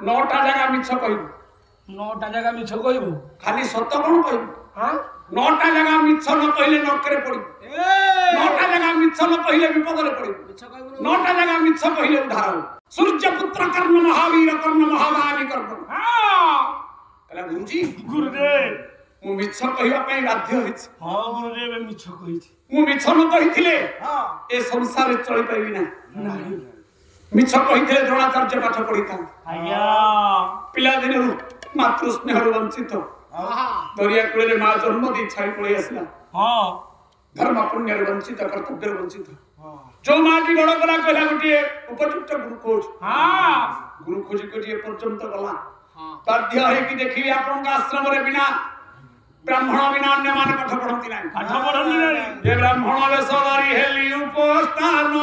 नौटा जगह मिछ कहबू 9टा जगह मिछ कहबू खाली सत कौन कहबू हां 9टा जगह मिछ न कहले नरकरे पड़बू 9टा जगह मिछ न कहले विपदरे पड़बू मिछ कहबू 9टा जगह मिछ कहले उद्धार हो सूर्य पुत्र कर्ण महावीर कर्ण महाबाली कर्ण हां कहला गुरुजी गुरुदेव मु मिछ कहबा पई बाध्य होइछ हां गुरुदेव मिछ कहिछि मु मिछ न कहिथिले हां ए संसार चली पाइबी ना नाही मिछ कहिथिले द्रोणाचार्य पाठ पढिता आज्ञा पिला दिनरु मातृ स्नेहरु वंचित दरिया कूले माँ जन्म दी छाई पड़े आसला हां धर्म पुण्य वंचित कर्तव्य वंचित जो माटी बड़ गला कहला गोटे उपयुक्त गुरु खोज हां गुरु खोजी कोजी पर्यंत गला बाध्य है कि देखि आपन का आश्रम रे बिना ब्राह्मण बिना अन्य मान पाठ पढ़ंती नाही पाठ पढ़ंती नाही जे ब्राह्मण वेश धरि हेली उपस्थान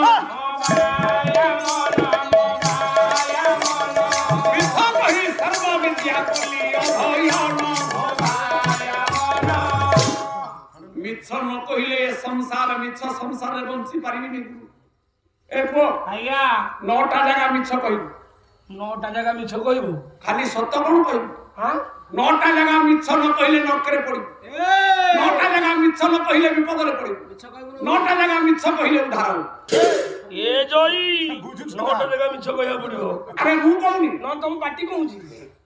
विश्व कहि सर्व विद्या कुली अभयन मिछ न कहिले संसार मिछ संसार रे बंची पारिबी नी ए पो आज्ञा 9टा जगह मिछ कहबू 9टा जगह मिछ कहबू खाली सत कौन कहबू हां 9टा जगह मिछ न कहले नरकरे पड़बू 9टा जगह मिछ न कहले विपदरे पड़बू मिछ कहबू 9टा जगह मिछ कहले उद्धार हो ए जोई 9टा जगह मिछ कहया पड़िबो अरे मु कहूनी न तुम पाटी कहूची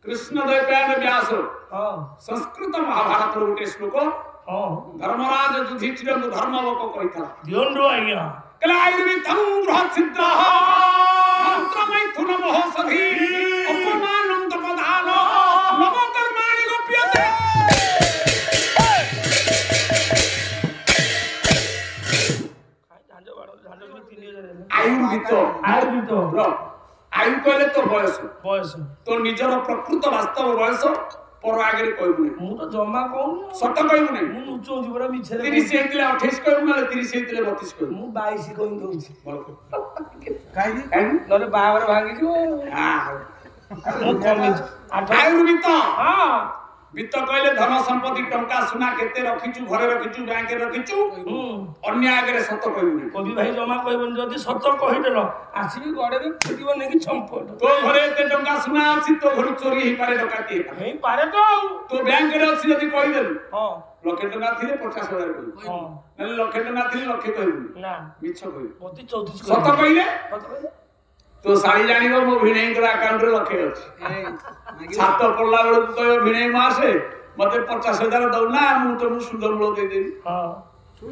कृष्ण द्वैपायन व्यास हां संस्कृत महाभारत रो गोटे श्लोक हां धर्मराज युधिष्ठिर धर्मवक कहिता दियोंडो आज्ञा कला आयुर्वेदं बृहच्छिद्र मंत्र मैथुन महोषधि अपमानं तपदान नव कर्माणि गोप्यते आयुर्वेद आयु कहले तो बयस तो निजर प्रकृत वास्तव बयस पर आगे कहबू नहीं मु तो जम्मा कहू सत कहबू नहीं मु नुचो जीवरा मिछे 30 हेतले 28 कहबू ना 30 हेतले 32 कहबू मु 22 कहि दउछि काई नले बावर भांगी जो हां मु कमी आयुर्वेद हां वित्त कहले धन संपत्ति टंका सुना केते रखिचु घरे रखिचु बैंक रे रखिचु अन्य आगे सत कहबू नहीं कवि भाई जमा कहबन जदी सत कहिदेलो आसीबी गडे रे फुटिबो नेकी चंपट तो घरे एते टंका सुना अछि तो घर चोरी ही पारे डकाती हे पारे तो तो बैंक रे अछि जदी कहि देलु हां लखे टंका थिले 50,000 कहबू हां नले लखे टंका थिले लखे कहबू ना मिछ कहबू मोती 34 सत कहले सत कहले तो सारी जानिबो मो भिणेंकर अकाउंट रे लखे अछि छात पड़ला बेल कहियो भिणे मासे मते 50,000 दउना मु तो मु सुंदर मूल दे देबी हां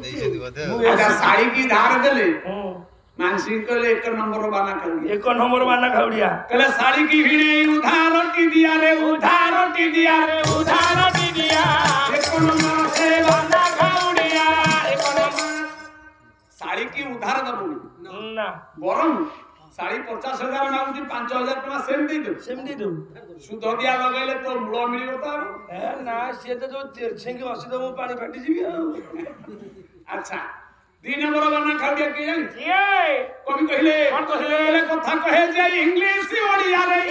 देइछथि बते अच्छा साड़ी की धार देले हां मानसिंह कहले 1 नंबर बाना खाउडिया 1 नंबर बाना खाउडिया कहले साड़ी की भिणे उधार टी दिया रे उधार टी दिया रे 1 नंबर से बाना खाउडिया 1 नंबर साड़ी की उधार दबुनी ना बरम साड़ी 50,000 मागुची 5,000 टका सेम दे दो सेमदी दो सुध दिया लगैले तो मूल मिलियो तो ए ना से तो जो तिरछेंगी 80 दो पानी फाटी जीवी अच्छा 2 नंबर बना खाउडिया के जानी ये कभी कहले कौन कहले कथा कहे जे इंग्लिश ओडिया रे 2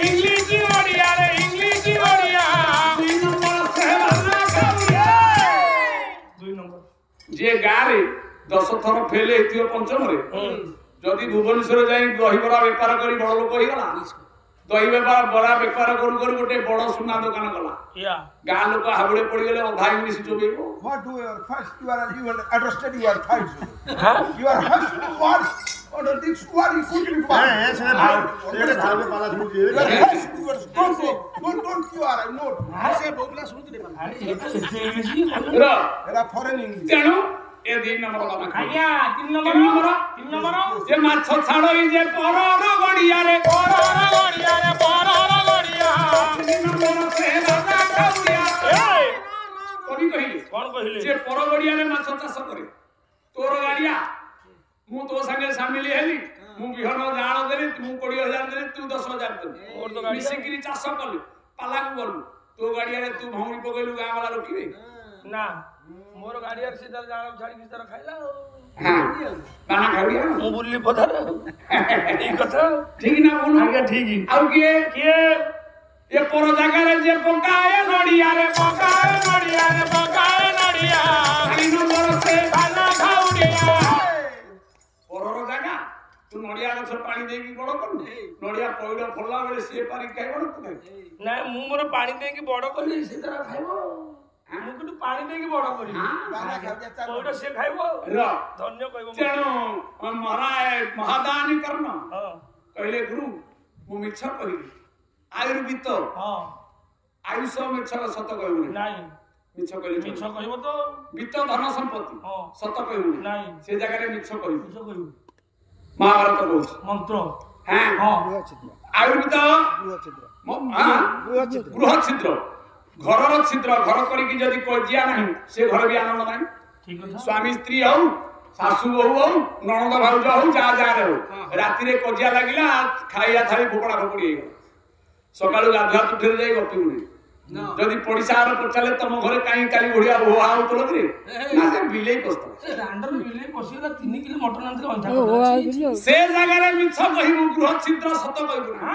नंबर से बना खाउडिया 2 नंबर जे गारे 10 थर फेले एतियो पंचम रे जदि भुवनेश्वर जाई दही बड़ा व्यापार करी बड़ लोक होई गला दही व्यापार बड़ा व्यापार करू करू गोटे बड़ सुना दुकान गला या गाँ लोक हाबुड़े पड़ी गले अधा English चोबेबो What do you first you understand your first हां you are first what order this what you put in ए से एडे धावे पाला छुटी don't you are not से बोबला सुन दे अरे ये तो इंग्लिश र era foreign English तेणु ए 2 नंबर वाला आज्ञा 3 नंबर जे माछ छाड़ो ई जे परर गड़िया रे 3 नंबर से बना खाउडिया कभी कहिली कौन कहले जे पर गड़िया रे माछ चाष करे तोर गाड़िया मु तो संगे शामिल हेली मु बिहन जाण देली मु 20,000 देली तू 10,000 दे और तो गाड़ी मिसिकिरी चाष कलु पाला को गलु तो गाड़िया रे तू भौरी पगैलु गाँ वाला रोकिबे ना मोर गाड़िया सीधा जाण छाड़ी की तरह खाइला हां बाना खाउडिया मु बुल्ली पथर ई कथा ठीक ना बोलू आज्ञा ठीक ही आउ किए के ये पर जगह रे जे पकाए नडिया रे 3 नंबर से बाना खाउडिया परर जगह तू ନଡିଆ ଗଛ ପାଣି ଦେଇକି ବଡ କରୁ ନଡିଆ ପଇଡ ଫଳିଲା ବେଳେ ସିଏ ପାରିକି ଖାଇବ ନା ତୁ ଖାଇବୁ? ନାଇଁ ମୁଁ ମୋର ପାଣି ଦେଇକି ବଡ କଲି ସେ ତାର ଖାଇବ ମୁଁ କିନ୍ତୁ ପାଣି ଦେଇକି ବଡ କରିବି ପଇଡ ସେ ଖାଇବ ଧନ୍ୟ କହିବ ତେଣୁ ମହାଦାନୀ କର୍ଣ୍ଣ ହଁ କହିଲେ ଗୁରୁ ମୁଁ ମିଛ କହିଲି ଆୟୁର୍ବିତ ହଁ ଆୟୁଷ ମିଛ ସତ କହିବୁନି ନାଇଁ ମିଛ କହିଲି ମିଛ କହିବ ତ ବିତ ଧନ ସମ୍ପତ୍ତି ହଁ ସତ କହିବୁନି ନାଇଁ ସେ ଜାଗାରେ ମିଛ କହିବୁ ମିଛ କହିବୁ ମହାଭାରତ କହୁଛି ମନ୍ତ୍ର ହଁ ହଁ ଆୟୁର୍ବିତ ଗୃହ ଛିଦ୍ର ଘରର ଛିଦ୍ର ଘର କରିକି ଯଦି କଜିଆ ନାହିଁ ସେ ଘର ବି ଆନନ୍ଦ ନାହିଁ ଠିକ କଥା ସ୍ୱାମୀ ସ୍ତ୍ରୀ ହଉ ଶାଶୁ ବୋହୁ ହଉ ନଣନ୍ଦ ଭାଉଜ ହଉ ଯାହା ଯାହାରେ ହଉ ରାତିରେ କଜିଆ ଲାଗିଲା ଖାଇବା ଥାଳି ଫୋପଡ଼ା ଫୋପଡ଼ି ହେଇଗଲା ସକାଳୁ ଗାଧୁଆ ତୁଠରେ ଯାଇ ଗପିବୁନି ଯଦି ପଡିଶା ଘର ପଚାରିଲେ ତମ ଘରେ କାହିଁ କାଲି ଘୋଡିଆ ବୋହା ହଉଥିଲ କି ନା ସେ ବିଲେଇ ପସ୍ତ ଦାଣ୍ଡରେ ବିଲେଇ ପଶିଗଲା 3 କିଲୋ ମଟନ ଆଣିଥିଲେ ସେ ଜାଗାରେ ମିଛ କହିବୁ ଗୃହ ଛିଦ୍ର ସତ କହିବୁ ନା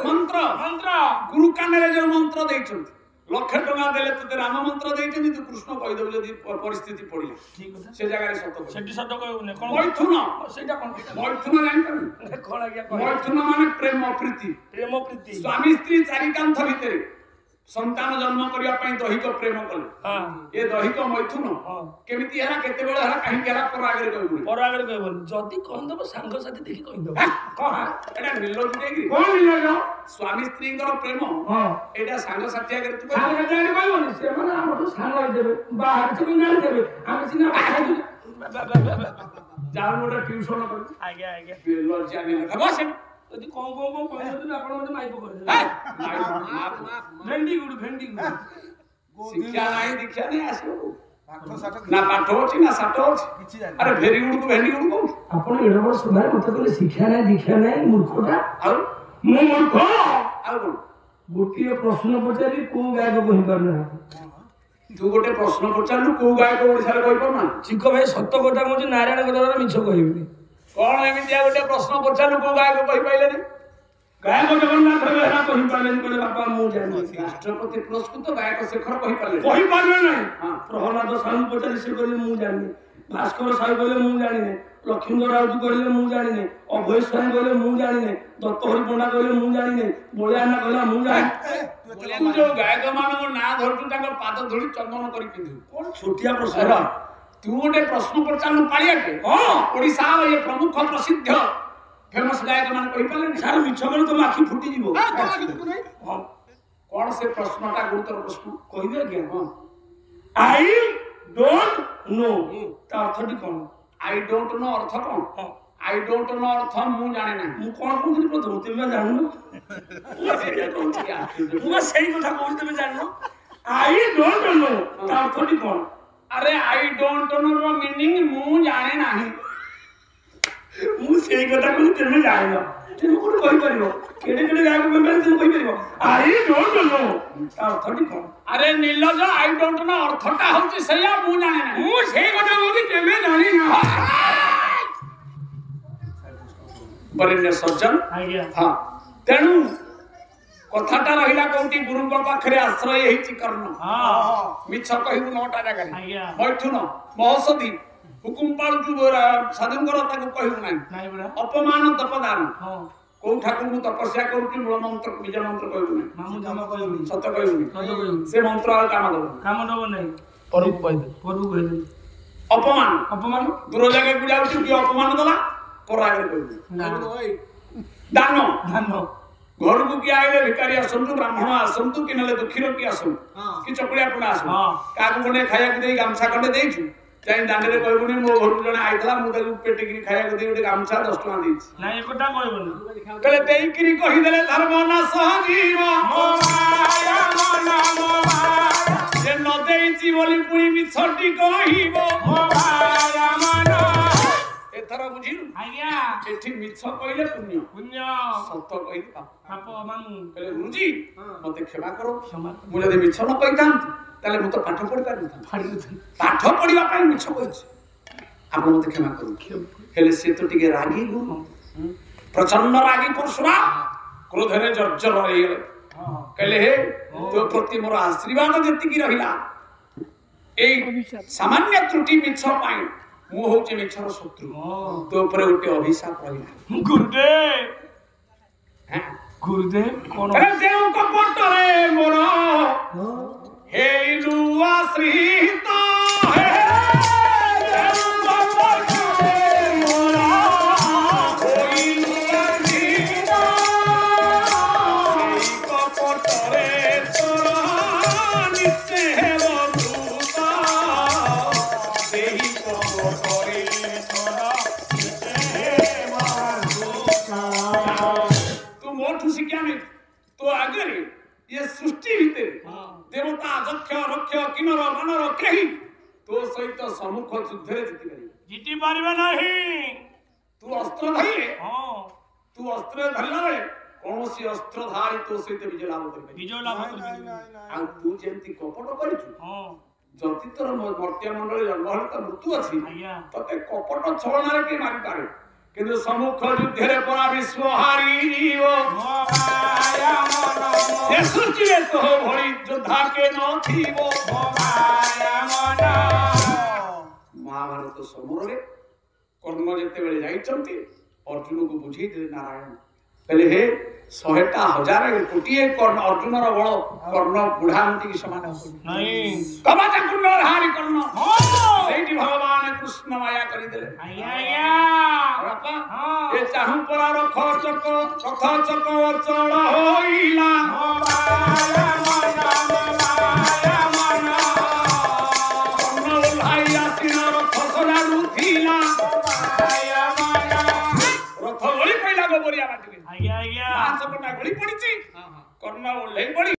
ମନ୍ତ୍ର ମନ୍ତ୍ର ଗୁରୁ କାନରେ ଯୋଉ ମନ୍ତ୍ର ଦେଇଛନ୍ତି ଲକ୍ଷେ ଟଙ୍କା ଦେଲେ ତତେ ରାମ ମନ୍ତ୍ର ଦେଇଛନ୍ତି ତୁ କୃଷ୍ଣ କହିଦେବୁ ଯଦି ପରିସ୍ଥିତି ପଡିଲା ଠିକ କଥା ସେ ଜାଗାରେ ସତ କହିବୁ ସେଠି ସତ କହିବୁନି କଣ ମୈଥୁନ ସେଇଟା କଣ ମୈଥୁନ ଜାଣିପାରୁନି କଣ ଆଜ୍ଞା ମୈଥୁନ ମାନେ ପ୍ରେମ ପ୍ରୀତି ପ୍ରେମ ପ୍ରୀତି ସ୍ୱାମୀ ସ୍ତ୍ରୀ ଚାରି କାନ୍ଥ ଭିତରେ ସନ୍ତାନ ଜନ୍ମ କରିବା ପାଇଁ ଦୈହିକ ପ୍ରେମ କଲେ ଏ ଦୈହିକ ମୈଥୁନ କେମିତି ହେଲା କେତେବେଳେ ହେଲା କାହିଁକି ହେଲା ପର ଆଗରେ କହିବୁ ପର ଆଗରେ କହିବନି ଯଦି କହିଦବ ସାଙ୍ଗସାଥି ଦେଖି କହିଦବ କଣ ଏଟା ନିର୍ଲଜ ଦେଇକି କଣ ନିର୍ଲଜ ସ୍ୱାମୀ ସ୍ତ୍ରୀଙ୍କର ପ୍ରେମ ଏଇଟା ସାଙ୍ଗସାଥି ଆଗରେ ତୁ ସାଙ୍ଗସାଥି ଆଗରେ କହିବନି ସେମାନେ ଆମଠୁ ସାଙ୍ଗ ହେଇଦେବେ ବାହାରେ ସବୁ ଜାଣିଦେବେ ଆମେ ସିନା ଯାଉ ଗୋଟେ ଟ୍ୟୁସନ କରିବୁ ଆଜ୍ଞା ଆଜ୍ଞା ଲଜ୍ଜା ନେଇ ଯଦି କଣ କହିଦେବେ ଆପଣ ମତେ ମାଇପ କରିଦେବେ ଭେଣ୍ଡି ଗୁଡୁ ଶିକ୍ଷା ନାହିଁ ଦୀକ୍ଷା ନାହିଁ ଆସିବ ନା ପାଠ ଅଛି ନା ସାଠ ଅଛି ଆରେ ଭେରି ଗୁଡକୁ ଭେଣ୍ଡି ଗୁଡୁ କହୁଛୁ ଆପଣ ଏଡ ବଡ ସଭାରେ ମତେ କହିଲେ ଶିକ୍ଷା ନାହିଁ ଦୀକ୍ଷା ନାହିଁ ମୂର୍ଖଟା ଆଉ ମୁଁ ମୂର୍ଖ ଆଉ କଣ ଗୋଟିଏ ପ୍ରଶ୍ନ ପଚାରି କୋଉ ଗାୟକ କହିପାରୁନାହାନ୍ତି ତୁ ଗୋଟେ ପ୍ରଶ୍ନ ପଚାରିଲୁ କୋଉ ଗାୟକ ଓଡିଶାରେ କହିପାରୁନା ଚିକ ଭାଇ ସତ କଥା କହୁଛି ନାରାୟଣ କଥା ମିଛ କହିବିନି କଣ ଏମିତିଆ ଗୋଟେ ପ୍ରଶ୍ନ ପଚାରିଲୁ କୋଉ ଗାୟକ କହିପାରିଲେନି ଗାୟକ ଜଗନ୍ନାଥ ବେହେରା କହିପାରିଲେନି କହିଲେ ବାପା ମୁଁ ଜାଣିନି ରାଷ୍ଟ୍ରପତି ପୁରସ୍କୃତ ଗାୟକ ଶେଖର କହିପାରିଲେ କହିପାରିଲେ ନାହିଁ ପ୍ରହ୍ଲାଦ ସାହୁ ପଚାରି ସେ କହିଲେ ମୁଁ ଜାଣିନି ଭାସ୍କର ସାହୁ କହିଲେ ମୁଁ ଜାଣିନି ଲକ୍ଷ୍ମୀଧର ରାଉତ କହିଲେ ମୁଁ ଜାଣିନି ଅଭୟ ସ୍ୱାଇଁ କହିଲେ ମୁଁ ଜାଣିନି ଦତ୍ତହରି ପଣ୍ଡା କହିଲେ ମୁଁ ଜାଣିନି ବଳିଆନା କହିଲା ମୁଁ ଜାଣିନି ତୁ ଯୋଉ ଗାୟକ ମାନଙ୍କ ନାଁ ଧରୁଛୁ ତାଙ୍କ ପାଦ ଧୂଳି ଚନ୍ଦନ କରି ପିନ୍ଧିବୁ କଣ ଛୋଟିଆ ପ୍ରଶ୍ନ ତୁ ଗୋଟେ ପ୍ରଶ୍ନ ପଚାରିଲୁ ପାଳିଆଟେ ଓଡିଶାର ଏ ପ୍ରମୁଖ ପ୍ରସିଦ୍ଧ ଫେମସ ଗାୟକ ମାନେ କହିପାରିଲେନି ସାର୍ ମିଛ କହିଲେ ତମ ଆଖି ଫୁଟିଯିବ କଣ ସେ ପ୍ରଶ୍ନଟା ଗୁରୁତର ପ୍ରଶ୍ନ କହିବେ ଆଜ୍ଞା ଆଇ ଡୋଣ୍ଟ ନୋ ତା ଅର୍ଥଟି କଣ ଆଇ ଡୋଣ୍ଟ ନୋ ଅର୍ଥ କଣ ଆଇ ଡୋଣ୍ଟ ନୋ ଅର୍ଥ ମୁଁ ଜାଣେ ନାହିଁ ମୁଁ କଣ କହୁଥିଲି ପ୍ରଥମ ତୁମେ ଜାଣିନ ମୁଁ ସେଇ କଥା କହୁଛି ତୁମେ ଜାଣିନ ଆଇ ଡୋଣ୍ଟ ନୋ ତା ଅର୍ଥଟି କଣ ଆରେ ଆଇ ଡୋଣ୍ଟ ନୋ ର ମିନିଂ ମୁଁ ଜାଣେ ନାହିଁ ମୁଁ ସେଇ କଥା କହୁଛି ତୁମେ ଜାଣିନ ତେଣୁ କୋଉଠି କହିପାରିବ କେଡେ କେଡେ ଗାୟକ କହିପାରିବ ତୁମେ କହିପାରିବ ଆଇ ଡୋଣ୍ଟ ନୋ ତା ଅର୍ଥଟି କଣ ଆରେ ନିର୍ଲଜ ଆଇ ଡୋଣ୍ଟ ନୋ ଅର୍ଥଟା ହଉଛି ସେଇଆ ମୁଁ ଜାଣେ ନାହିଁ ମୁଁ ସେଇ କଥା କହୁଛି ତୁମେ ଜାଣିନ ବରେଣ୍ୟ ସଜ୍ଜନ ହଁ ତେଣୁ କଥାଟା ରହିଲା କୋଉଠି ଗୁରୁଙ୍କ ପାଖରେ ଆଶ୍ରୟ ହେଇଛି କର୍ଣ୍ଣ ମିଛ କହିବୁ 9ଟା ଜାଗାରେ ମୈଥୁନ ମହୋଷଧି ହୁକୁମ ପାଳୁଛୁ ସାଧୁଙ୍କର ତାକୁ କହିବୁ ନାହିଁ ଅପମାନ ତପଦାନ କୋଉ ଠାକୁରଙ୍କୁ ତପସ୍ୟା କରୁଛୁ ମୂଳ ମନ୍ତ୍ର ନିଜ ମନ୍ତ୍ର କହିବୁ ନାହିଁ ସତ କହିବୁନି ସେ ମନ୍ତ୍ର ଆଉ କାମ ଦବ ନାହିଁ ପରକୁ କହିଦେବି ଅପମାନ ଅପମାନ ଦୂର ଜାଗାକୁ ଯାଉଛୁ କିଏ ଅପମାନ ଦେଲା ପର ଆଗରେ କହିବୁ ଦାନ ଘରକୁ କିଏ ଆଇଲେ ଭିକାରୀ ଆସନ୍ତୁ ବ୍ରାହ୍ମଣ ଆସନ୍ତୁ କି ନହେଲେ ଦୁଃଖୀର କିଏ ଆସନ୍ତୁ କି ଚକୁଳିଆ ପୁଣା ଆସନ୍ତୁ କାହାକୁ ଖଣ୍ଡେ ଖାଇବାକୁ ଦେଇ ଗାମୁଛା ଖଣ୍ଡେ ଦେଇଛୁ ଯାଇ ଦାଣ୍ଡରେ କହିବୁନି ମୋ ଘରକୁ ଜଣେ ଆଇଥିଲା ମୁଁ ତାକୁ ପେଟିକିରି ଖାଇବାକୁ ଦେଇ ଗୋଟେ ଗାମୁଛା 10 ଟଙ୍କା ଦେଇଛି ନାଇଁ ଏକଥା କହିବନି କହିଲେ ଦେଇକିରି କହିଦେଲେ ଧର୍ମ ନାଶ ଯିବ ଯେ ନ ଦେଇଛି ବୋଲି ପୁଣି ମିଛଟି କହିବ ଏଥର ବୁଝିଲୁ ଆଜ୍ଞା ଏଠି ମିଛ କହିଲେ ପୁଣ୍ୟ ସତ କହିଲେ ପାପ କହିଲେ ଗୁରୁଜୀ ମତେ କ୍ଷମା କର ମୁଁ ଯଦି ମିଛ ନ କହିଥାନ୍ତି ତାହେଲେ ମୁଁ ତ ପାଠ ପଢି ପାରିନଥାନ୍ତି ପାଠ ପଢିବା ପାଇଁ ମିଛ କହିଛି ଆପଣ ମତେ କ୍ଷମା କରନ୍ତୁ ହେଲେ ସେ ତ ଟିକେ ରାଗି ଗୁରୁ ପ୍ରଚଣ୍ଡ ରାଗି ପରଶୁରାମ କ୍ରୋଧରେ ଜର୍ଜର ହେଇଗଲେ କହିଲେ ହେ ତୋ ପ୍ରତି ମୋର ଆଶୀର୍ବାଦ ଯେତିକି ରହିଲା ଏଇ ସାମାନ୍ୟ ତ୍ରୁଟି ମିଛ ପାଇଁ ମୁଁ ହଉଛି ମିଛର ଶତ୍ରୁ ତୋ ଉପରେ ଗୋଟେ ଅଭିଶାପ ରହିଲା ଗୁରୁଦେବ ହଁ ଗୁରୁଦେବ କଣ ଯେଉଁ କପଟରେ ମୋର ହେଇଲୁ ଆଶ୍ରିତ तो आगे ये सृष्टि भितर देवता अध्यक्ष रक्ष किन्नर मानर कहीं तो सहित सम्मुख युद्ध जीति पारिबे नहीं तू अस्त्र धरिले तू अस्त्र धरला बेले कौन सी अस्त्रधारी तो सहित विजय लाभ कर विजय लाभ कर आ तू जेंति कपट करिछु जति तोर मर्त्य मंडल जन्म हल त मृत्यु अछि तते कपट छलना के मारि पारे किंतु सम्मुख युद्ध रे परा विश्व हारी जीव ये सृष्टि तो भली योद्धा के न थीबो महाभारत समर रे कर्ण जेते बेले जाइचंती अर्जुन को बुझी दे नारायण कहले हे 100टा 1000 कोटिए कर्ण अर्जुन रो बळ कर्ण बुढ़ांती के समान नहीं कवच कुंड हारी कर्ण सेठी भगवान कृष्ण माया करी देले आया बापा ये चाहू परा रख चक चल होइला कर्ण भाई आसीन रथ सला रुथिला रथ गली पहिला गोबरिया माटी आया पांच पटा गली पड़ीची कर्ण ओल्हे पड़ी